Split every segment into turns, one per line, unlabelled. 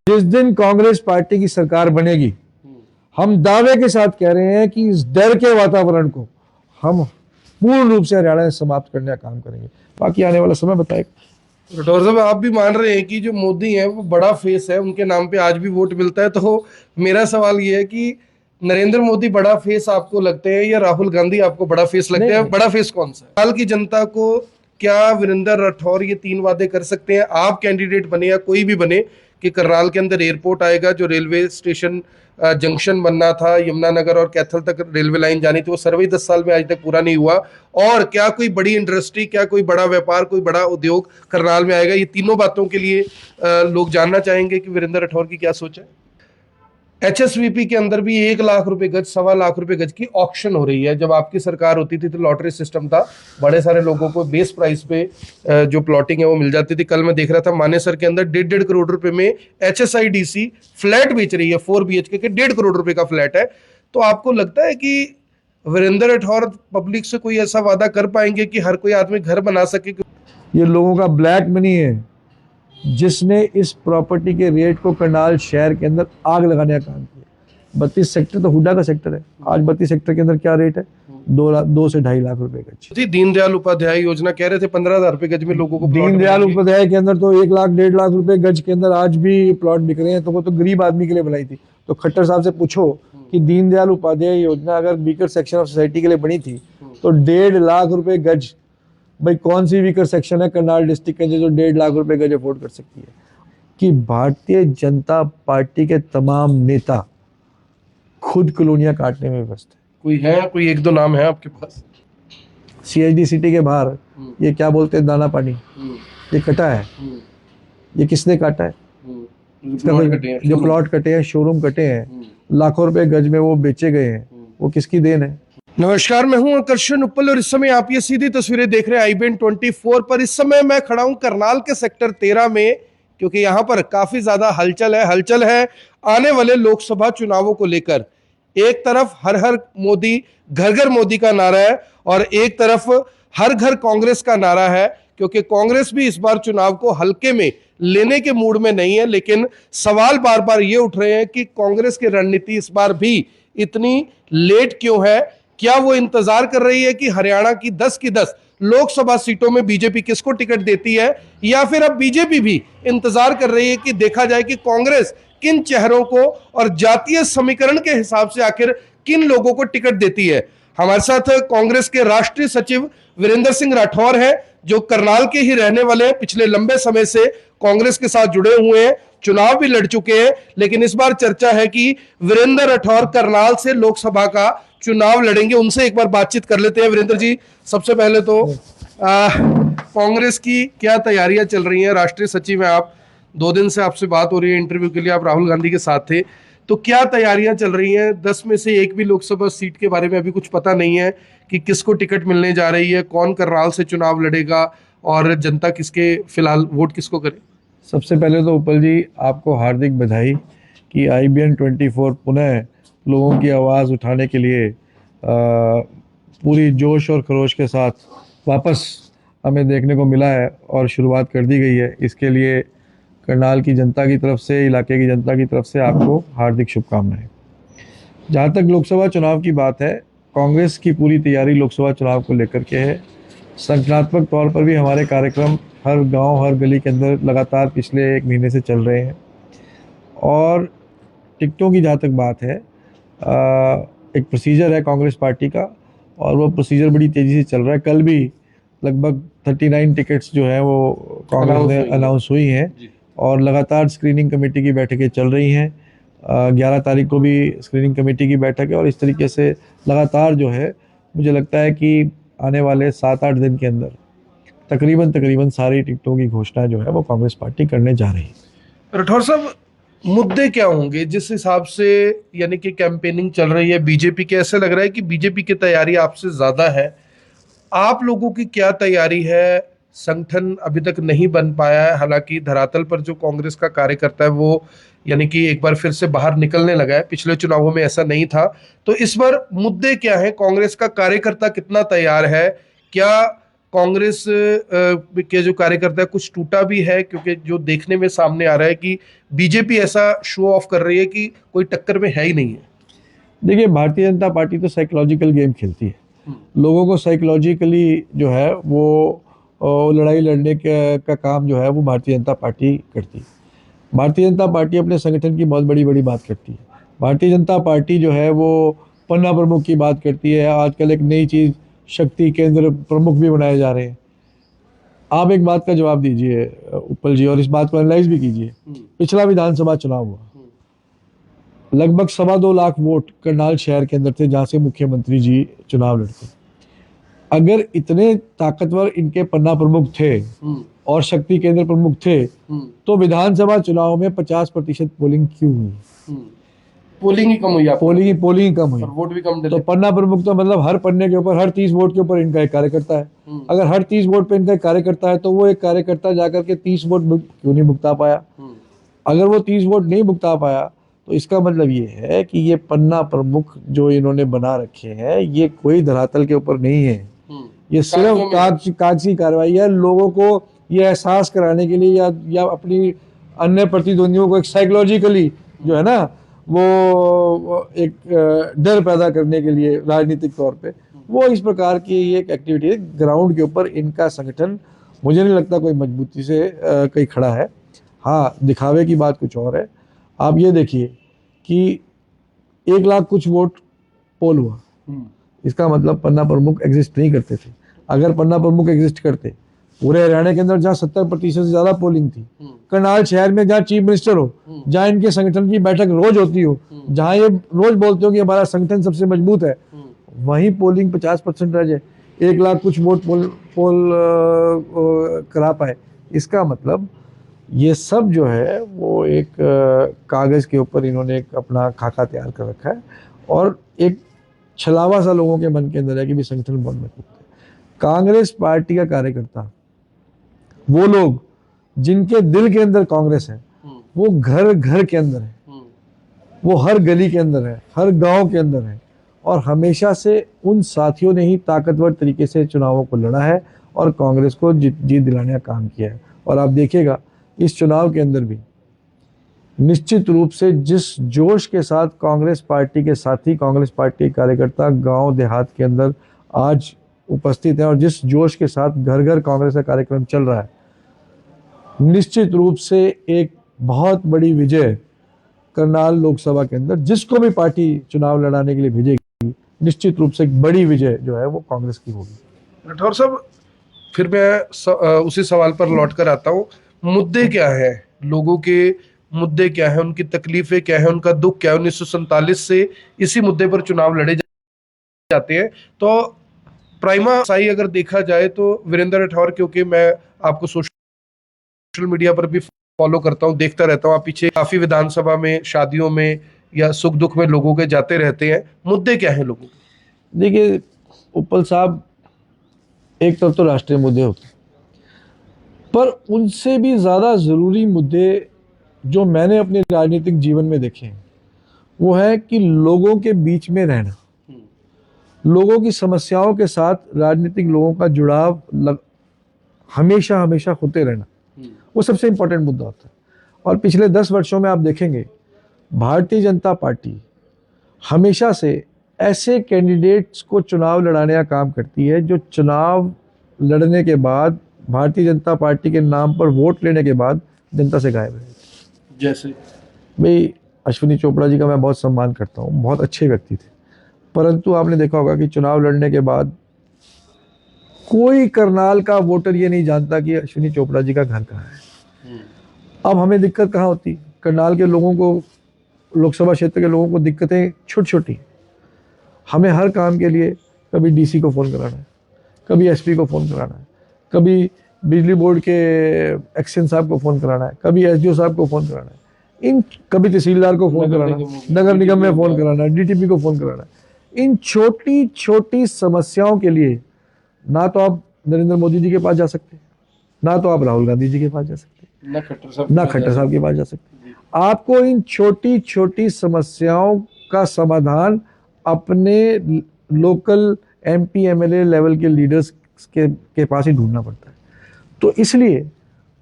जिस दिन कांग्रेस पार्टी की सरकार बनेगी, हम दावे के साथ कह रहे हैं कि इस डर के वातावरण को हम पूर्ण रूप से हरियाणा में समाप्त करने का काम करेंगे। बाकी आने वाला समय बताएगा।
राठौर साहब, आप भी मान रहे हैं कि जो मोदी हैं वो बड़ा फेस है, उनके नाम पे आज भी वोट मिलता है। तो मेरा सवाल ये है कि नरेंद्र मोदी बड़ा फेस आपको लगते हैं या राहुल गांधी आपको बड़ा फेस लगते हैं? बड़ा फेस कौन सा है? हाल की जनता को क्या वीरेंद्र राठौर ये 3 वादे कर सकते हैं, आप कैंडिडेट बने या कोई भी बने, कि करनाल के अंदर एयरपोर्ट आएगा, जो रेलवे स्टेशन जंक्शन बनना था, यमुनानगर और कैथल तक रेलवे लाइन जानी थी, वो सर्वे 10 साल में आज तक पूरा नहीं हुआ, और क्या कोई बड़ी इंडस्ट्री, क्या कोई बड़ा व्यापार, कोई बड़ा उद्योग करनाल में आएगा? ये तीनों बातों के लिए लोग जानना चाहेंगे कि वीरेंद्र राठौर की क्या सोच है। एचएसवीपी के अंदर भी 1 लाख रुपए गज, 1.25 लाख रुपए गज की ऑक्शन हो रही है। जब आपकी सरकार होती थी तो लॉटरी सिस्टम था, बड़े सारे लोगों को बेस प्राइस पे जो प्लॉटिंग है वो मिल जाती थी। कल मैं देख रहा था मानेसर के अंदर 1.5 करोड़ रुपए में एचएसआईडीसी फ्लैट बेच रही है, 4 BHK के 1.5 करोड़ रुपए का फ्लैट है। तो आपको लगता है कि वीरेंद्र राठौर पब्लिक से कोई ऐसा वादा कर पाएंगे कि हर कोई आदमी घर बना सके?
ये लोगों का ब्लैक मनी है जिसने इस प्रॉपर्टी के रेट को करनाल शहर के अंदर आग लगाने का काम किया। 32 सेक्टर तो हुड्डा का सेक्टर है। आज 32 सेक्टर के अंदर क्या रेट है? 2 से 2.5 लाख रुपए गज।
जी, दीनदयाल उपाध्याय योजना कह रहे थे 15,000 रुपए गज में लोगों को
दीनदयाल उपाध्याय के अंदर तो 1 लाख 1.5 लाख रुपए गज के अंदर आज भी प्लॉट बिक रहे हैं। तो वो तो गरीब आदमी के लिए बनाई थी। तो खट्टर साहब से पूछो कि दीनदयाल उपाध्याय योजना अगर वीकर सेक्शन ऑफ सोसाइटी के लिए बनी थी तो 1.5 लाख रुपए गज, भाई कौन सी वीकर सेक्शन है करनाल डिस्ट्रिक्ट के जो 1.5 लाख रुपए गज अफोर्ड कर सकती है? कि भारतीय जनता पार्टी के तमाम नेता खुद कॉलोनियां काटने में व्यस्त है।
कोई है, कोई 1-2 नाम है आपके पास?
CHD सिटी के बाहर ये क्या बोलते हैं, दाना पानी, ये कटा है। ये किसने काटा है? जो प्लॉट कटे हैं, शोरूम कटे हैं, लाखों रुपए गज में वो बेचे गए हैं, वो किसकी देन है?
नमस्कार, मैं हूं आकर्षण उप्पल और इस समय आप ये सीधी तस्वीरें देख रहे हैं IBN 24 पर। इस समय मैं खड़ा हूं करनाल के सेक्टर 13 में, क्योंकि यहां पर काफी ज्यादा हलचल है आने वाले लोकसभा चुनावों को लेकर। एक तरफ हर हर मोदी, घर घर मोदी का नारा है, और एक तरफ हर घर कांग्रेस का नारा है, क्योंकि कांग्रेस भी इस बार चुनाव को हल्के में लेने के मूड में नहीं है। लेकिन सवाल बार बार ये उठ रहे हैं कि कांग्रेस की रणनीति इस बार भी इतनी लेट क्यों है? क्या वो इंतजार कर रही है कि हरियाणा की 10 की 10 लोकसभा सीटों में बीजेपी किसको टिकट देती है, या फिर अब बीजेपी भी इंतजार कर रही है कि देखा जाए कि कांग्रेस किन चेहरों को और जातीय समीकरण के हिसाब से आखिर किन लोगों को टिकट देती है? हमारे साथ कांग्रेस के राष्ट्रीय सचिव वीरेंद्र सिंह राठौर हैं, जो करनाल के ही रहने वाले हैं, पिछले लंबे समय से कांग्रेस के साथ जुड़े हुए हैं, चुनाव भी लड़ चुके हैं। लेकिन इस बार चर्चा है कि वीरेंद्र राठौर करनाल से लोकसभा का चुनाव लड़ेंगे। उनसे एक बार बातचीत कर लेते हैं। वीरेंद्र जी, सबसे पहले तो कांग्रेस की क्या तैयारियां चल रही हैं? राष्ट्रीय सचिव हैं आप, 2 दिन से आपसे बात हो रही है, इंटरव्यू के लिए आप राहुल गांधी के साथ थे, तो क्या तैयारियां चल रही हैं? 10 में से एक भी लोकसभा सीट के बारे में अभी कुछ पता नहीं है कि किसको टिकट मिलने जा रही है, कौन करनाल से चुनाव लड़ेगा और जनता किसके फिलहाल वोट किसको करे?
सबसे पहले तो उपल जी, आपको हार्दिक बधाई कि IBN 24 पुनः लोगों की आवाज़ उठाने के लिए पूरी जोश और खरोश के साथ वापस हमें देखने को मिला है और शुरुआत कर दी गई है। इसके लिए करनाल की जनता की तरफ से, इलाके की जनता की तरफ से आपको हार्दिक शुभकामनाएं। जहाँ तक लोकसभा चुनाव की बात है, कांग्रेस की पूरी तैयारी लोकसभा चुनाव को लेकर के है। संगठनात्मक तौर पर भी हमारे कार्यक्रम हर गांव, हर गली के अंदर लगातार पिछले 1 महीने से चल रहे हैं। और टिकटों की जहाँ तक बात है, एक प्रोसीजर है कांग्रेस पार्टी का, और वो प्रोसीजर बड़ी तेज़ी से चल रहा है। कल भी लगभग 39 टिकट्स जो हैं वो कांग्रेस ने अनाउंस हुई हैं, और लगातार स्क्रीनिंग कमेटी की बैठकें चल रही हैं। 11 तारीख को भी स्क्रीनिंग कमेटी की बैठक है, और इस तरीके से लगातार जो है, मुझे लगता है कि आने वाले 7-8 दिन के अंदर तकरीबन सारी टिकटों की घोषणा जो है वो कांग्रेस पार्टी करने जा रही है।
राठौर साहब, मुद्दे क्या होंगे जिस हिसाब से यानी कि कैंपेनिंग चल रही है बीजेपी के? ऐसा लग रहा है कि बीजेपी की तैयारी आपसे ज्यादा है। आप लोगों की क्या तैयारी है? संगठन अभी तक नहीं बन पाया है, हालांकि धरातल पर जो कांग्रेस का कार्यकर्ता है वो यानी कि एक बार फिर से बाहर निकलने लगा है। पिछले चुनावों में ऐसा नहीं था। तो इस बार मुद्दे क्या है? कांग्रेस का कार्यकर्ता कितना तैयार है? क्या कांग्रेस के जो कार्यकर्ता है कुछ टूटा भी है, क्योंकि जो देखने में सामने आ रहा है कि बीजेपी ऐसा शो ऑफ कर रही है कि कोई टक्कर में है ही नहीं है।
देखिए, भारतीय जनता पार्टी तो साइकोलॉजिकल गेम खेलती है। लोगों को साइकोलॉजिकली जो है वो लड़ाई लड़ने का काम जो है वो भारतीय जनता पार्टी करती है। भारतीय जनता पार्टी अपने संगठन की बहुत बड़ी बड़ी बात करती है। भारतीय जनता पार्टी जो है वो पन्ना प्रमुख की बात करती है। आजकल एक नई चीज़ शक्ति केंद्र प्रमुख भी बनाए जा रहे हैं। आप एक बात का जवाब दीजिए उपल जी, और इस बात को एनालाइज भी कीजिए। पिछला विधानसभा चुनाव हुआ, लगभग 2.25 लाख वोट करनाल शहर के अंदर थे जहां से मुख्यमंत्री जी चुनाव लड़ते। अगर इतने ताकतवर इनके पन्ना प्रमुख थे और शक्ति केंद्र प्रमुख थे तो विधानसभा चुनाव में 50% पोलिंग क्यों हुई?
पोलिंग ही कम हुई,
पोलिंग कम हुई,
वोट भी कम
तो पन्ना प्रमुख तो मतलब हर पन्ने के ऊपर, हर 30 वोट के ऊपर इनका एक कार्यकर्ता है। अगर हर 30 वोट पे इनका एक कार्यकर्ता है तो वो एक कार्यकर्ता जाकर के 30 वोट क्यों नहीं भुगता पाया? अगर वो 30 वोट नहीं भुगता पाया तो इसका मतलब ये है कि ये पन्ना प्रमुख जो इन्होंने बना रखे हैं ये कोई धरातल के ऊपर नहीं है। ये सिर्फ कागजी कार्रवाई है, लोगों को ये एहसास कराने के लिए या अपनी अन्य प्रतिद्वंदियों को एक साइकोलॉजिकली जो है ना वो एक डर पैदा करने के लिए राजनीतिक तौर पे वो इस प्रकार की एक एक्टिविटी है। ग्राउंड के ऊपर इनका संगठन मुझे नहीं लगता कोई मजबूती से कहीं खड़ा है। हाँ, दिखावे की बात कुछ और है। आप ये देखिए कि 1 लाख कुछ वोट पोल हुआ, इसका मतलब पन्ना प्रमुख एग्जिस्ट नहीं करते थे। अगर पन्ना प्रमुख एग्जिस्ट करते, पूरे हरियाणा के अंदर जहाँ 70% से ज्यादा पोलिंग थी, करनाल शहर में जहाँ चीफ मिनिस्टर हो, जहाँ इनके संगठन की बैठक रोज होती हो, जहाँ ये रोज बोलते हो कि हमारा संगठन सबसे मजबूत है, वहीं पोलिंग 50% रह जाए, 1 लाख कुछ वोट पोल करा पाए, इसका मतलब ये सब जो है वो एक कागज के ऊपर इन्होंने एक अपना खाका तैयार कर रखा है और एक छलावा सा लोगों के मन के अंदर है कि भी संगठन बहुत मजबूत है। कांग्रेस पार्टी का कार्यकर्ता, वो लोग जिनके दिल के अंदर कांग्रेस है, वो घर घर के अंदर है, वो हर गली के अंदर है, हर गांव के अंदर है, और हमेशा से उन साथियों ने ही ताकतवर तरीके से चुनावों को लड़ा है और कांग्रेस को जीत दिलाने का काम किया है। और आप देखिएगा इस चुनाव के अंदर भी निश्चित रूप से जिस जोश के साथ कांग्रेस पार्टी के साथी, कांग्रेस पार्टी कार्यकर्ता गांव देहात के अंदर आज उपस्थित हैं और जिस जोश के साथ घर घर कांग्रेस का कार्यक्रम चल रहा है, निश्चित रूप से एक बहुत बड़ी विजय करनाल लोकसभा के अंदर जिसको भी पार्टी चुनाव लड़ाने के लिए भेजेगी, निश्चित रूप से एक बड़ी विजय जो है वो कांग्रेस की होगी।
राठौर साहब, फिर मैं उसी सवाल पर लौट कर आता हूँ। मुद्दे क्या है लोगों के, मुद्दे क्या है, उनकी तकलीफें क्या है, उनका दुख क्या है? 1947 से इसी मुद्दे पर चुनाव लड़े जाते हैं। तो प्राइमा साई अगर देखा जाए तो वीरेंद्र राठौर, क्योंकि मैं आपको सोशल मीडिया पर भी फॉलो करता हूँ, देखता रहता हूँ, आप पीछे काफी विधानसभा में, शादियों में या सुख दुख में लोगों के जाते रहते हैं। मुद्दे क्या है लोगों के?
देखिए उपल साहब, एक तरफ तो राष्ट्रीय मुद्दे होते हैं, पर उनसे भी ज्यादा जरूरी मुद्दे जो मैंने अपने राजनीतिक जीवन में देखे हैं वो है कि लोगों के बीच में रहना, लोगों की समस्याओं के साथ राजनीतिक लोगों का जुड़ाव हमेशा हमेशा होते रहना, वो सबसे इंपॉर्टेंट मुद्दा होता है। और पिछले 10 वर्षों में आप देखेंगे भारतीय जनता पार्टी हमेशा से ऐसे कैंडिडेट्स को चुनाव लड़ाने का काम करती है जो चुनाव लड़ने के बाद, भारतीय जनता पार्टी के नाम पर वोट लेने के बाद जनता से गायब है।
जैसे
भाई अश्विनी चोपड़ा जी का मैं बहुत सम्मान करता हूँ, बहुत अच्छे व्यक्ति थे, परंतु आपने देखा होगा कि चुनाव लड़ने के बाद कोई करनाल का वोटर ये नहीं जानता कि अश्विनी चोपड़ा जी का घर कहाँ है। अब हमें दिक्कत कहाँ होती? करनाल के लोगों को, लोकसभा क्षेत्र के लोगों को दिक्कतें छोटी छोटी। हमें हर काम के लिए कभी डीसी को फ़ोन कराना है, कभी एसपी को फ़ोन कराना है, कभी बिजली बोर्ड के एक्शन साहब को फ़ोन कराना है, कभी एसडीओ साहब को फ़ोन कराना है, कभी तहसीलदार को फ़ोन कराना है, नगर निगम में फ़ोन कराना है, डीटीपी को फ़ोन कराना है। इन छोटी छोटी समस्याओं के लिए ना तो आप नरेंद्र मोदी जी के पास जा सकते, ना तो आप राहुल गांधी जी के पास जा सकते, ना खट्टर साहब के पास जा सकते। आपको इन छोटी छोटी समस्याओं का समाधान अपने लोकल एमपी एमएलए लेवल के लीडर्स के पास ही ढूंढना पड़ता है। तो इसलिए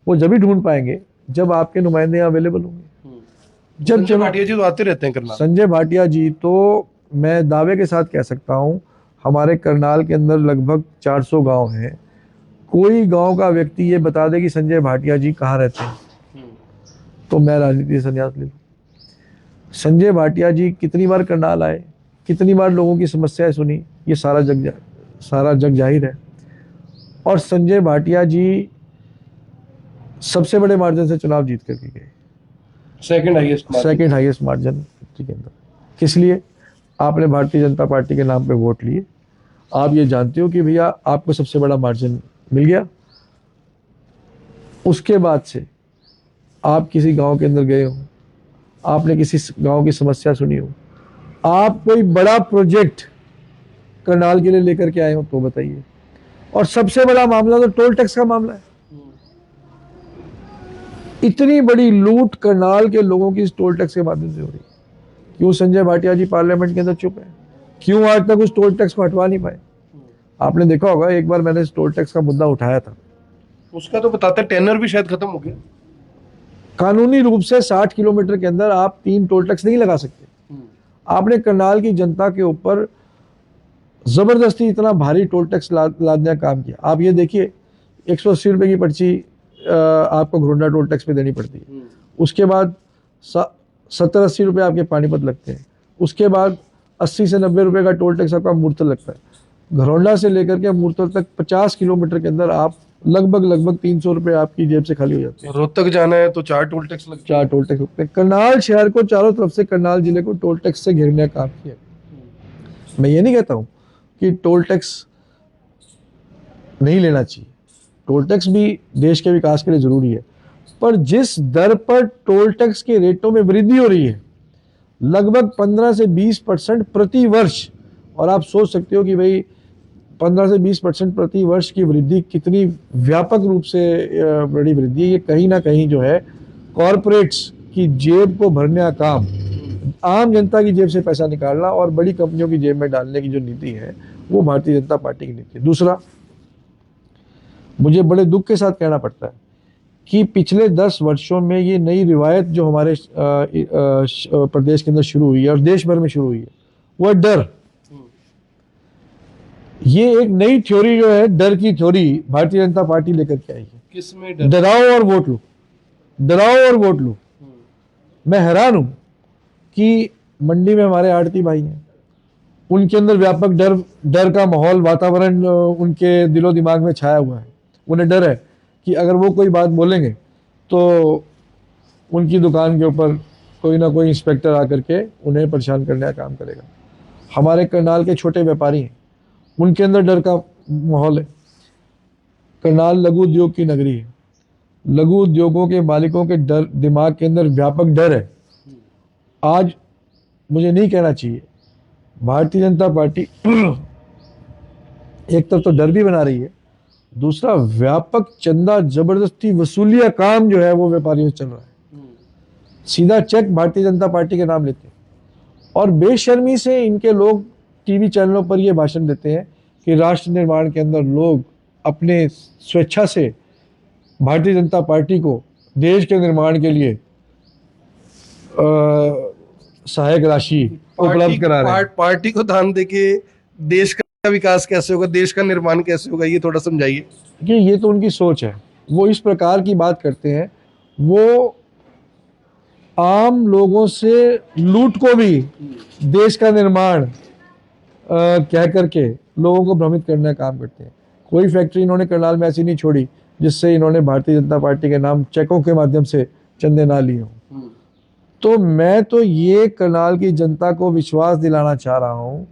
वो जब ही ढूंढ पाएंगे जब आपके नुमाइंदे यहाँ अवेलेबल होंगे। जब
संजय भाटिया जी तो आते रहते हैं करनाल।
संजय भाटिया जी तो मैं दावे के साथ कह सकता हूँ, हमारे करनाल के अंदर लगभग 400 गांव हैं। कोई गांव का व्यक्ति ये बता दे कि संजय भाटिया जी कहाँ रहते हैं, तो मैं राजनीति से संन्यास ले लूँ। संजय भाटिया जी कितनी बार करनाल आए, कितनी बार लोगों की समस्याएं सुनी, ये सारा जग जाहिर है। और संजय भाटिया जी सबसे बड़े मार्जिन से चुनाव जीत करके गए,
सेकंड हाईएस्ट
मार्जिन के अंदर। किस लिए? आपने भारतीय जनता पार्टी के नाम पे वोट लिए। आप ये जानते हो कि भैया आपको सबसे बड़ा मार्जिन मिल गया। उसके बाद से आप किसी गांव के अंदर गए हो, आपने किसी गांव की समस्या सुनी हो, आप कोई बड़ा प्रोजेक्ट करनाल के लिए लेकर के आए हो तो बताइए। और सबसे बड़ा मामला तो टोल टैक्स का मामला है। इतनी बड़ी लूट करनाल के लोगों की इस टोल टैक्स के माध्यम से हो रही है। क्यों संजय भाटिया जी पार्लियामेंट के अंदर चुप है? क्यों आज तक उस टोल टैक्स को हटवा नहीं पाए? आपने देखा होगा, एक बार मैंने इस टोल टैक्स का मुद्दा उठाया था,
उसका तो बताते टेनर भी शायद खत्म हो गया।
कानूनी रूप से 60 किलोमीटर के अंदर आप 3 टोल टैक्स नहीं लगा सकते। आपने करनाल की जनता के ऊपर जबरदस्ती इतना भारी टोल टैक्स लादने का काम किया। आप ये देखिए, 180 रुपए की पर्ची आपको घरोंडा टोल टैक्स पे देनी पड़ती है। उसके बाद 70-80 रुपए आपके पानीपत लगते हैं। उसके बाद 80 से 90 रुपए का टोल टैक्स आपका मूर्तल लगता है। घरोंडा से लेकर के मूर्तल तक 50 किलोमीटर के अंदर आप लगभग 300 रुपए आपकी जेब से खाली हो जाते हैं।
रोहतक जाना है तो 4 टोल टैक्स लगते हैं।
4 टोल टैक्स लगते हैं। करनाल शहर को चारों तरफ से, करनाल जिले को टोल टैक्स से घेरने का काम किया। मैं ये नहीं कहता हूँ कि टोल टैक्स नहीं लेना चाहिए, टोल टैक्स भी देश के विकास के लिए जरूरी है, पर जिस दर पर टोल टैक्स के रेटों में वृद्धि हो रही है, लगभग 15 से 20% प्रति वर्ष, और आप सोच सकते हो कि भाई 15 से 20% प्रति वर्ष की वृद्धि कितनी व्यापक रूप से बड़ी वृद्धि है। ये कहीं ना कहीं जो है कॉरपोरेट्स की जेब को भरने का काम, आम जनता की जेब से पैसा निकालना और बड़ी कंपनियों की जेब में डालने की जो नीति है, वो भारतीय जनता पार्टी की नीति है। दूसरा, मुझे बड़े दुख के साथ कहना पड़ता है कि पिछले 10 वर्षों में ये नई रिवायत जो हमारे प्रदेश के अंदर शुरू हुई है और देश भर में शुरू हुई है, वो है डर। ये एक नई थ्योरी जो है, डर की थ्योरी भारतीय जनता पार्टी लेकर के आई है।
किसमें डर?
डराओ और वोट लो, डराओ और वोट लो। मैं हैरान हूं कि मंडी में हमारे आड़ती भाई हैं, उनके अंदर व्यापक डर का माहौल, वातावरण उनके दिलो दिमाग में छाया हुआ है। उन्हें डर है कि अगर वो कोई बात बोलेंगे तो उनकी दुकान के ऊपर कोई ना कोई इंस्पेक्टर आकर के उन्हें परेशान करने का काम करेगा। हमारे करनाल के छोटे व्यापारी हैं, उनके अंदर डर का माहौल है। करनाल लघु उद्योग की नगरी है। लघु उद्योगों के मालिकों के दिमाग के अंदर व्यापक डर है। आज मुझे नहीं कहना चाहिए, भारतीय जनता पार्टी एक तरफ तो डर भी बना रही है, दूसरा व्यापक चंदा जबरदस्ती वसूली का काम जो है वो व्यापारियों से चल रहा है। सीधा चेक भारतीय जनता पार्टी के नाम लेते हैं और बेशर्मी से इनके लोग टीवी चैनलों पर ये भाषण देते हैं कि राष्ट्र निर्माण के अंदर लोग अपने स्वेच्छा से भारतीय जनता पार्टी को देश के निर्माण के लिए सहायक राशि उपलब्ध करा रहे हैं।
पार्टी को दान देके देश का विकास कैसे होगा, देश का निर्माण कैसे होगा, ये थोड़ा समझाइए।
कि ये तो उनकी सोच है, वो इस प्रकार की बात करते हैं। वो आम लोगों से लूट को भी देश का निर्माण कह करके लोगों को भ्रमित करने का काम करते हैं। कोई फैक्ट्री इन्होंने करनाल में ऐसी नहीं छोड़ी जिससे इन्होंने भारतीय जनता पार्टी के नाम चेकों के माध्यम से चंदे ना लिए हों। तो मैं तो ये करनाल की जनता को विश्वास दिलाना चाह रहा हूं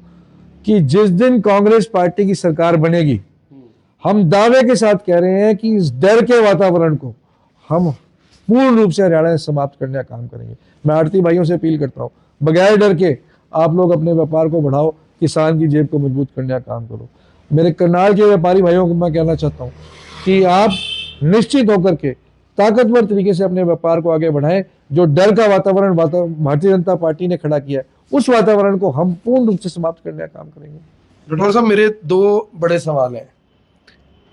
कि जिस दिन कांग्रेस पार्टी की सरकार बनेगी, हम दावे के साथ कह रहे हैं कि इस डर के वातावरण को हम पूर्ण रूप से हरियाणा में समाप्त करने का काम करेंगे। मैं आड़ती भाइयों से अपील करता हूं, बगैर डर के आप लोग अपने व्यापार को बढ़ाओ, किसान की जेब को मजबूत करने का काम करो। मेरे करनाल के व्यापारी भाइयों को मैं कहना चाहता हूँ कि आप निश्चित होकर के ताकतवर तरीके से अपने व्यापार को आगे बढ़ाएं। जो डर का वातावरण भारतीय जनता पार्टी ने खड़ा किया है, उस वातावरण को हम पूर्ण रूप से समाप्त करने का काम करेंगे।
राठौर साहब, मेरे 2 बड़े सवाल हैं।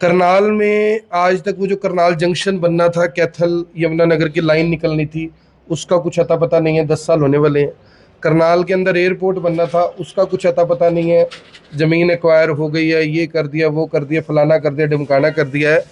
करनाल में आज तक वो जो करनाल जंक्शन बनना था, कैथल यमुनानगर की लाइन निकलनी थी, उसका कुछ अता पता नहीं है। 10 साल होने वाले हैं। करनाल के अंदर एयरपोर्ट बनना था, उसका कुछ अता पता नहीं है। ज़मीन एक्वायर हो गई है, ये कर दिया, वो कर दिया, फलाना कर दिया, ढिमकाना कर दिया है।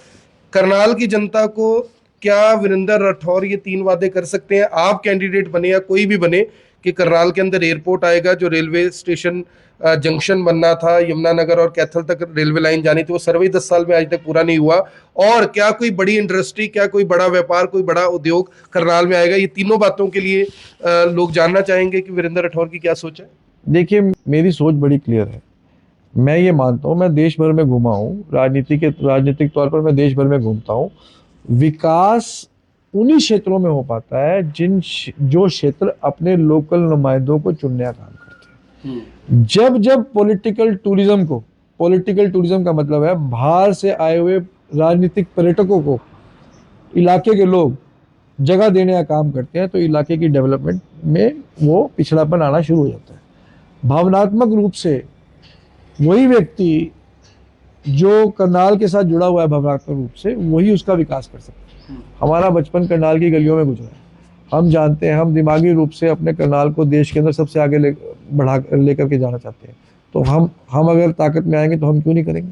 करनाल की जनता को क्या वीरेंद्र राठौर ये 3 वादे कर सकते हैं, आप कैंडिडेट बने या कोई भी बने, कि करनाल के अंदर एयरपोर्ट आएगा, जो रेलवे स्टेशन जंक्शन बनना था, यमुनानगर और कैथल तक रेलवे लाइन जानी थी, वो सर्वे 10 साल में आज तक पूरा नहीं हुआ। और क्या कोई बड़ी इंडस्ट्री, क्या कोई बड़ा व्यापार, कोई बड़ा उद्योग करनाल में आएगा? ये तीनों बातों के लिए लोग जानना चाहेंगे कि वीरेंद्र राठौर की क्या सोच है।
देखिए, मेरी सोच बड़ी क्लियर है। मैं ये मानता हूँ, मैं देश भर में घूमा हूँ, राजनीतिक तौर पर मैं देश भर में घूमता हूँ। विकास उन्हीं क्षेत्रों में हो पाता है जो क्षेत्र अपने लोकल नुमाइंदों को चुनने का काम करते हैं। जब जब पॉलिटिकल टूरिज्म का मतलब है बाहर से आए हुए राजनीतिक पर्यटकों को इलाके के लोग जगह देने का काम करते हैं, तो इलाके की डेवलपमेंट में वो पिछड़ापन आना शुरू हो जाता है। भावनात्मक रूप से वही व्यक्ति जो करनाल के साथ जुड़ा हुआ है भावनात्मक रूप से, वही उसका विकास कर सकता है। हमारा बचपन करनाल की गलियों में गुजरा है। हम जानते हैं, हम दिमागी रूप से अपने करनाल को देश के अंदर सबसे आगे लेकर के जाना चाहते हैं। तो हम अगर ताकत में आएंगे तो हम क्यों नहीं करेंगे।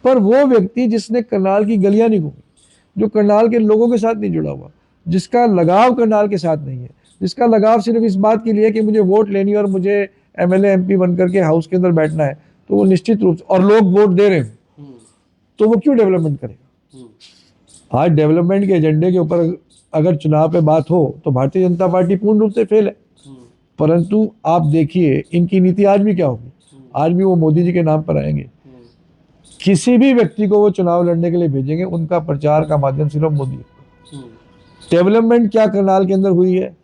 पर वो व्यक्ति जिसने करनाल की गलियां नहीं घूमी, जो करनाल के लोगों के साथ नहीं जुड़ा हुआ, जिसका लगाव करनाल के साथ नहीं है, जिसका लगाव सिर्फ इस बात के लिए कि मुझे वोट लेनी है और मुझे एमएलए एमपी बन करके हाउस के अंदर बैठना है, तो वो निश्चित रूप से, और लोग वोट दे रहे हैं, तो वो क्यों डेवलपमेंट करेगा। आज डेवलपमेंट के एजेंडे के ऊपर अगर चुनाव पे बात हो तो भारतीय जनता पार्टी पूर्ण रूप से फेल है। परंतु आप देखिए इनकी नीति आज भी क्या होगी। आज भी वो मोदी जी के नाम पर आएंगे। किसी भी व्यक्ति को वो चुनाव लड़ने के लिए भेजेंगे, उनका प्रचार का माध्यम सिर्फ मोदी है। डेवलपमेंट क्या करनाल के अंदर हुई है,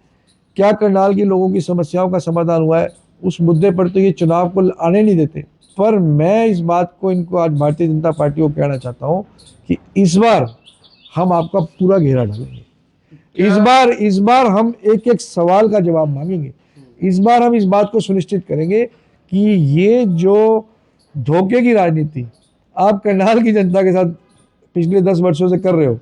क्या करनाल के लोगों की समस्याओं का समाधान हुआ है, उस मुद्दे पर तो ये चुनाव को आने नहीं देते। पर मैं इस बात को इनको आज भारतीय जनता पार्टी को कहना चाहता हूं कि इस बार हम आपका पूरा घेरा डालेंगे। इस बार हम एक एक सवाल का जवाब मांगेंगे। इस बार हम इस बात को सुनिश्चित करेंगे कि ये जो धोखे की राजनीति आप करनाल की जनता के साथ पिछले 10 वर्षों से कर रहे हो,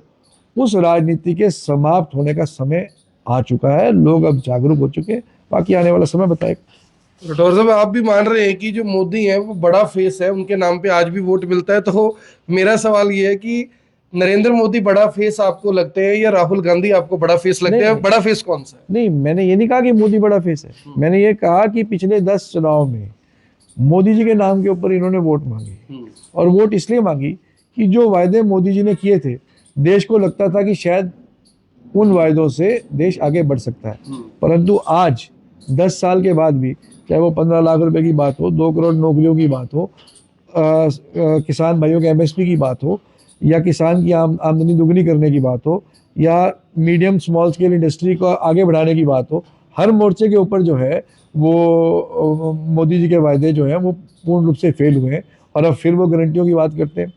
उस राजनीति के समाप्त होने का समय आ चुका है। लोग अब जागरूक हो चुके हैं। बाकी आने वाला समय बताएगा।
राठौर साहब, आप भी मान रहे हैं कि जो मोदी है वो बड़ा फेस है, उनके नाम पे आज भी वोट मिलता है। तो मेरा सवाल ये है कि नरेंद्र मोदी बड़ा फेस आपको लगते हैं या राहुल गांधी आपको बड़ा फेस लगते हैं? बड़ा फेस कौन सा है?
नहीं, मैंने ये नहीं कहा कि मोदी बड़ा फेस है। मैंने ये कहा कि पिछले 10 चुनाव में मोदी जी के नाम के ऊपर इन्होंने वोट मांगी, और वोट इसलिए मांगी कि जो वायदे मोदी जी ने किए थे, देश को लगता था कि शायद उन वायदों से देश आगे बढ़ सकता है। परंतु आज 10 साल के बाद भी, चाहे वो 15 लाख रुपए की बात हो, 2 करोड़ नौकरियों की बात हो, किसान भाइयों के एमएसपी की बात हो, या किसान की आमदनी दुगनी करने की बात हो, या मीडियम स्मॉल स्केल इंडस्ट्री को आगे बढ़ाने की बात हो, हर मोर्चे के ऊपर जो है वो मोदी जी के वायदे जो हैं वो पूर्ण रूप से फेल हुए हैं। और अब फिर वो गारंटियों की बात करते हैं।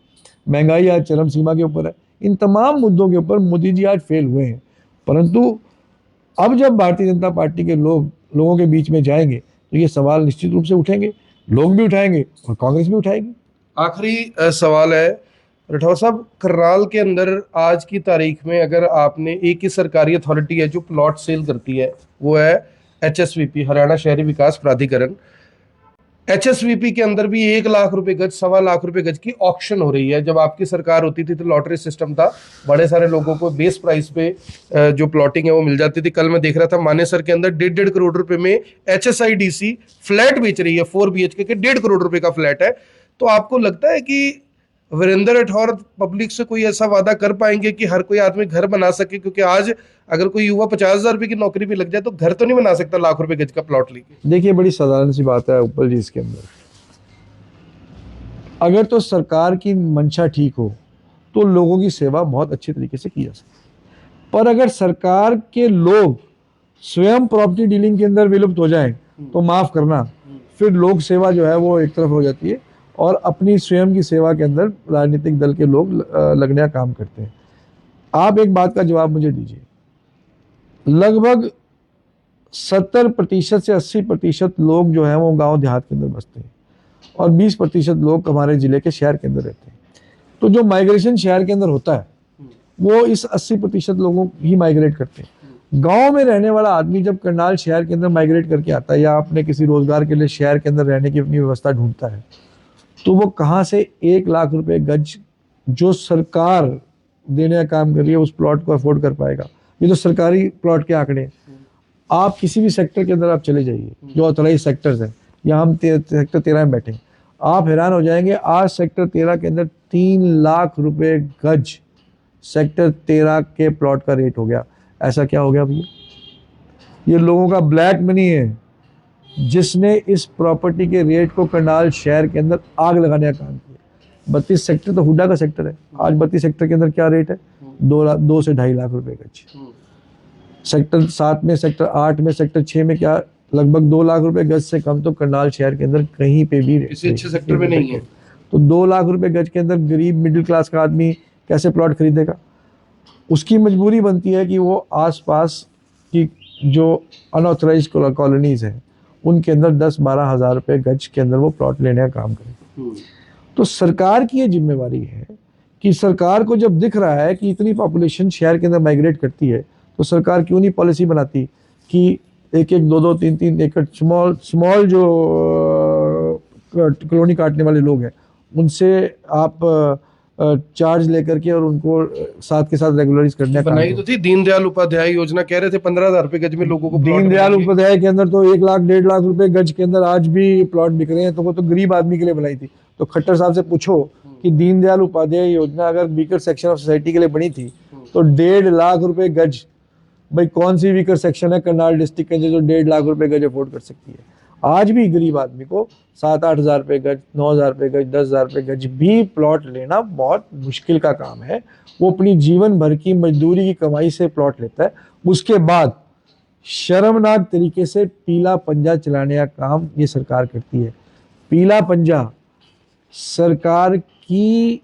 महंगाई आज चरम सीमा के ऊपर है। इन तमाम मुद्दों के ऊपर मोदी जी आज फेल हुए हैं। परंतु अब जब भारतीय जनता पार्टी के लोगों के बीच में जाएंगे तो ये सवाल निश्चित रूप से उठेंगे, लोग भी उठाएंगे और कांग्रेस भी उठाएगी।
आखिरी सवाल है राठौर साहब, करनाल के अंदर आज की तारीख में अगर आपने, एक ही सरकारी अथॉरिटी है जो प्लॉट सेल करती है, वो है एचएसवीपी, हरियाणा शहरी विकास प्राधिकरण। एचएसवीपी के अंदर भी 1 लाख रुपए गज, 1.25 लाख रुपए गज की ऑक्शन हो रही है। जब आपकी सरकार होती थी तो लॉटरी सिस्टम था, बड़े सारे लोगों को बेस प्राइस पे जो प्लॉटिंग है वो मिल जाती थी। कल मैं देख रहा था मानेसर के अंदर 1.5 करोड़ रुपए में एचएसआईडीसी फ्लैट बेच रही है, 4 BHK के 1.5 करोड़ रुपए का फ्लैट है। तो आपको लगता है कि वीरेंद्र राठौर पब्लिक से कोई ऐसा वादा कर पाएंगे कि हर कोई आदमी घर बना सके? क्योंकि आज अगर कोई युवा 50,000 रुपए की नौकरी भी लग जाए तो घर तो नहीं बना सकता लाख रुपए गज का प्लॉट लेके।
देखिए, बड़ी साधारण सी बात है उपल जी। इसके अंदर अगर तो सरकार की मंशा ठीक हो तो लोगों की सेवा बहुत अच्छे तरीके से की जा सकती। पर अगर सरकार के लोग स्वयं प्रॉपर्टी डीलिंग के अंदर विलुप्त हो जाएं तो माफ करना, फिर लोक सेवा जो है वो एक तरफ हो जाती है और अपनी स्वयं की सेवा के अंदर राजनीतिक दल के लोग लगने का काम करते हैं। आप एक बात का जवाब मुझे दीजिए, लगभग 70% से 80% लोग जो हैं वो गांव देहात के अंदर बसते हैं और 20% लोग हमारे जिले के शहर के अंदर रहते हैं। तो जो माइग्रेशन शहर के अंदर होता है वो इस 80% लोगों ही माइग्रेट करते हैं। गांव में रहने वाला आदमी जब करनाल शहर के अंदर माइग्रेट करके आता है या अपने किसी रोजगार के लिए शहर के अंदर रहने की अपनी व्यवस्था ढूंढता है, तो वो कहाँ से 1 लाख रुपए गज जो सरकार देने का काम कर रही है उस प्लॉट को अफोर्ड कर पाएगा? ये तो सरकारी प्लॉट के आंकड़े हैं। आप किसी भी सेक्टर के अंदर आप चले जाइए जो ऑथराइज सेक्टर्स हैं, या हम सेक्टर 13 में बैठे हैं, आप हैरान हो जाएंगे। आज सेक्टर 13 के अंदर 3 लाख रुपए गज सेक्टर 13 के प्लॉट का रेट हो गया। ऐसा क्या हो गया भैया? ये लोगों का ब्लैक मनी है जिसने इस प्रॉपर्टी के रेट को करनाल शहर के अंदर आग लगाने का काम किया। 32 सेक्टर तो हुड्डा का सेक्टर है। आज 32 सेक्टर के अंदर क्या रेट है? 2 से 2.5 लाख रुपए गज। सेक्टर 7 में, सेक्टर 8 में, सेक्टर 6 में क्या लगभग 2 लाख रुपए गज से कम तो करनाल शहर के अंदर कहीं पे भी
किसी अच्छे सेक्टर में नहीं है।
तो 2 लाख रुपए गज के अंदर गरीब मिडिल क्लास का आदमी कैसे प्लॉट खरीदेगा? उसकी मजबूरी बनती है कि वो आसपास की जो अनऑथराइज कॉलोनीज हैं उनके अंदर 10-12 हज़ार रुपए गज के अंदर वो प्लॉट लेने का काम करे। तो सरकार की ये जिम्मेवारी है कि सरकार को जब दिख रहा है कि इतनी पॉपुलेशन शहर के अंदर माइग्रेट करती है, तो सरकार क्यों नहीं पॉलिसी बनाती कि 1-1, 2-2, 3-3 एकड़ स्मॉल जो कॉलोनी काटने वाले लोग हैं उनसे आप चार्ज लेकर के और उनको साथ के साथ रेगुलराइज करने का
बनाई तो थी दीनदयाल उपाध्याय योजना, कह रहे थे 15,000 रुपए गज में लोगों को प्लॉट
दीनदयाल
मिलेंगे।
उपाध्याय के अंदर तो 1 लाख 1.5 लाख रुपए गज के अंदर आज भी प्लॉट बिक रहे हैं। तो वो तो गरीब आदमी के लिए बनाई थी। तो खट्टर साहब से पूछो कि दीनदयाल उपाध्याय योजना अगर वीकर सेक्शन ऑफ सोसाइटी के लिए बनी थी तो 1.5 लाख रुपए गज, भाई कौन सी वीकर सेक्शन है करनाल डिस्ट्रिक्ट के अंदर जो 1.5 लाख रुपए गज अफोर्ड कर सकती है? आज भी गरीब आदमी को 7-8 हज़ार रुपए गज, 9 हज़ार रुपए गज, 10 हज़ार रुपए गज भी प्लॉट लेना बहुत मुश्किल का काम है। वो अपनी जीवन भर की मजदूरी की कमाई से प्लॉट लेता है। उसके बाद शर्मनाक तरीके से पीला पंजा चलाने का काम ये सरकार करती है। पीला पंजा सरकार की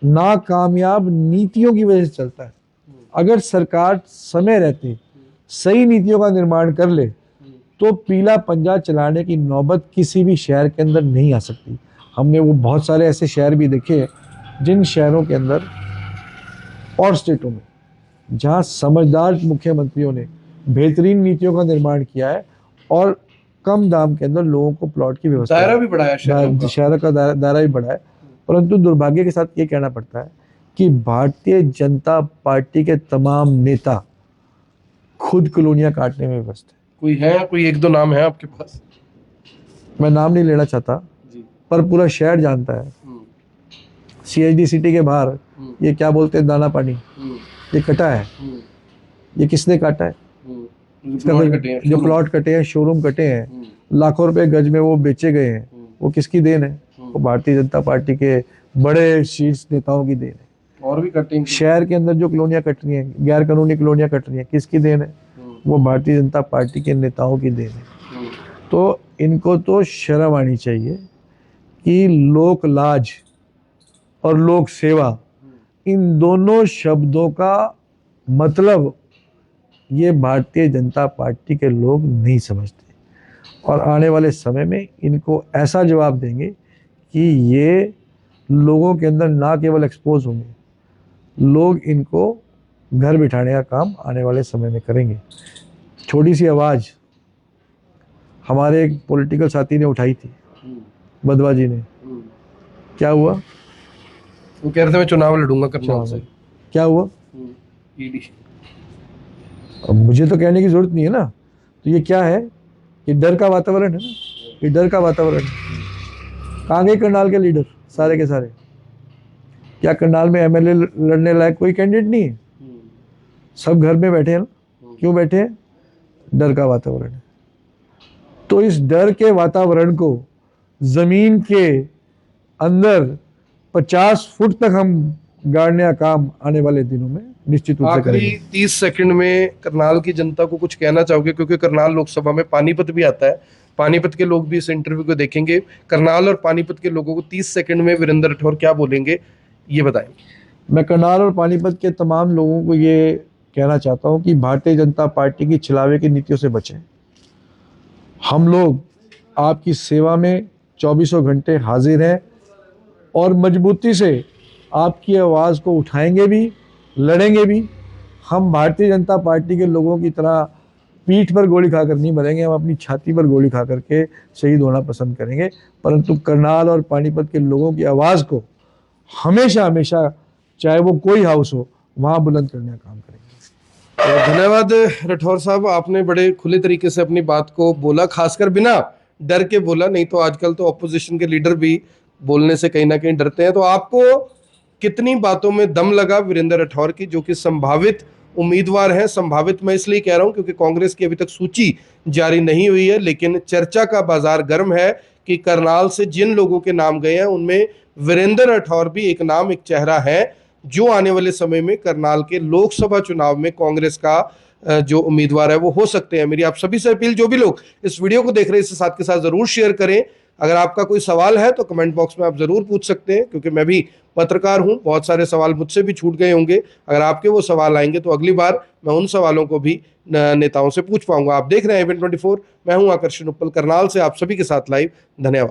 नाकामयाब नीतियों की वजह से चलता है। अगर सरकार समय रहते सही नीतियों का निर्माण कर ले तो पीला पंजा चलाने की नौबत किसी भी शहर के अंदर नहीं आ सकती। हमने वो बहुत सारे ऐसे शहर भी देखे जिन शहरों के अंदर और स्टेटों में जहां समझदार मुख्यमंत्रियों ने बेहतरीन नीतियों का निर्माण किया है और कम दाम के अंदर लोगों को प्लॉट की व्यवस्था,
दायरा भी बढ़ाया
शहर का दायरा भी बढ़ा है। परंतु दुर्भाग्य के साथ ये कहना पड़ता है कि भारतीय जनता पार्टी के तमाम नेता खुद कॉलोनियां काटने में व्यस्त है।
कोई है, कोई 1-2 नाम है आपके पास?
मैं नाम नहीं लेना चाहता
जी।
पर पूरा शहर जानता है। CHD सिटी के बाहर ये क्या बोलते हैं दाना पानी, ये कटा है। ये किसने काटा है? जो प्लॉट कटे हैं, शोरूम कटे हैं, लाखों रुपए गज में वो बेचे गए हैं, वो किसकी देन है? वो भारतीय जनता पार्टी के बड़े शीर्ष नेताओं की देन है।
और भी कटिंग
शहर के अंदर जो कॉलोनियां कट रही हैं, गैर कानूनी कॉलोनियां कट रही हैं, किसकी देन है? वो भारतीय जनता पार्टी के नेताओं की देन है। तो इनको तो शर्म आनी चाहिए कि लोक लाज और लोक सेवा इन दोनों शब्दों का मतलब ये भारतीय जनता पार्टी के लोग नहीं समझते। और आने वाले समय में इनको ऐसा जवाब देंगे कि ये लोगों के अंदर ना केवल एक्सपोज होंगे, लोग इनको घर बिठाने का काम आने वाले समय में करेंगे। छोटी सी आवाज़ हमारे एक पॉलिटिकल साथी ने उठाई थी, बदवा जी ने। क्या हुआ?
वो कह रहे थे मैं चुनाव लड़ूंगा करनाल से।
क्या हुआ?
ईडी।
अब मुझे तो कहने की जरूरत नहीं है ना। तो ये क्या है? ये डर का वातावरण है ना, ये डर का वातावरण है। कहाँ गए करनाल के लीडर सारे के सारे? क्या करनाल में MLA लड़ने लायक कोई कैंडिडेट नहीं है? सब घर में बैठे हैं ना। क्यों बैठे हैं? डर का वातावरण है। तो इस डर के वातावरण को जमीन के अंदर 50 फुट तक हम गाड़ने का काम आने वाले दिनों में निश्चित रूप से
आखिरी
करेंगे।
30 सेकंड में करनाल की जनता को कुछ कहना चाहोगे? क्योंकि करनाल लोकसभा में पानीपत भी आता है, पानीपत के लोग भी इस इंटरव्यू को देखेंगे। करनाल और पानीपत के लोगों को 30 सेकंड में वीरेंद्र राठौर क्या बोलेंगे, ये बताएं।
मैं करनाल और पानीपत के तमाम लोगों को ये कहना चाहता हूं कि भारतीय जनता पार्टी की छिलावे की नीतियों से बचें। हम लोग आपकी सेवा में 24 घंटे हाजिर हैं और मजबूती से आपकी आवाज़ को उठाएंगे भी, लड़ेंगे भी। हम भारतीय जनता पार्टी के लोगों की तरह पीठ पर गोली खाकर नहीं मरेंगे, हम अपनी छाती पर गोली खा करके शहीद होना पसंद करेंगे, परंतु करनाल और पानीपत के लोगों की आवाज़ को हमेशा हमेशा, चाहे वो कोई हाउस हो, वहाँ बुलंद करने का काम करेंगे।
तो धन्यवाद राठौर साहब, आपने बड़े खुले तरीके से अपनी बात को बोला, खासकर बिना डर के बोला। नहीं तो आजकल तो ऑपोजिशन के लीडर भी बोलने से कहीं ना कहीं डरते हैं। तो आपको कितनी बातों में दम लगा वीरेंद्र राठौर की, जो कि संभावित उम्मीदवार हैं? संभावित मैं इसलिए कह रहा हूं क्योंकि कांग्रेस की अभी तक सूची जारी नहीं हुई है, लेकिन चर्चा का बाजार गर्म है कि करनाल से जिन लोगों के नाम गए हैं उनमें वीरेंद्र राठौर भी एक नाम, एक चेहरा है, जो आने वाले समय में करनाल के लोकसभा चुनाव में कांग्रेस का जो उम्मीदवार है वो हो सकते हैं। मेरी आप सभी से अपील, जो भी लोग इस वीडियो को देख रहे हैं इसे साथ के साथ जरूर शेयर करें। अगर आपका कोई सवाल है तो कमेंट बॉक्स में आप जरूर पूछ सकते हैं, क्योंकि मैं भी पत्रकार हूं, बहुत सारे सवाल मुझसे भी छूट गए होंगे। अगर आपके वो सवाल आएंगे तो अगली बार मैं उन सवालों को भी नेताओं से पूछ पाऊंगा। आप देख रहे हैं IBN 24, मैं हूं आकर्षण उप्पल, करनाल से आप सभी के साथ लाइव। धन्यवाद।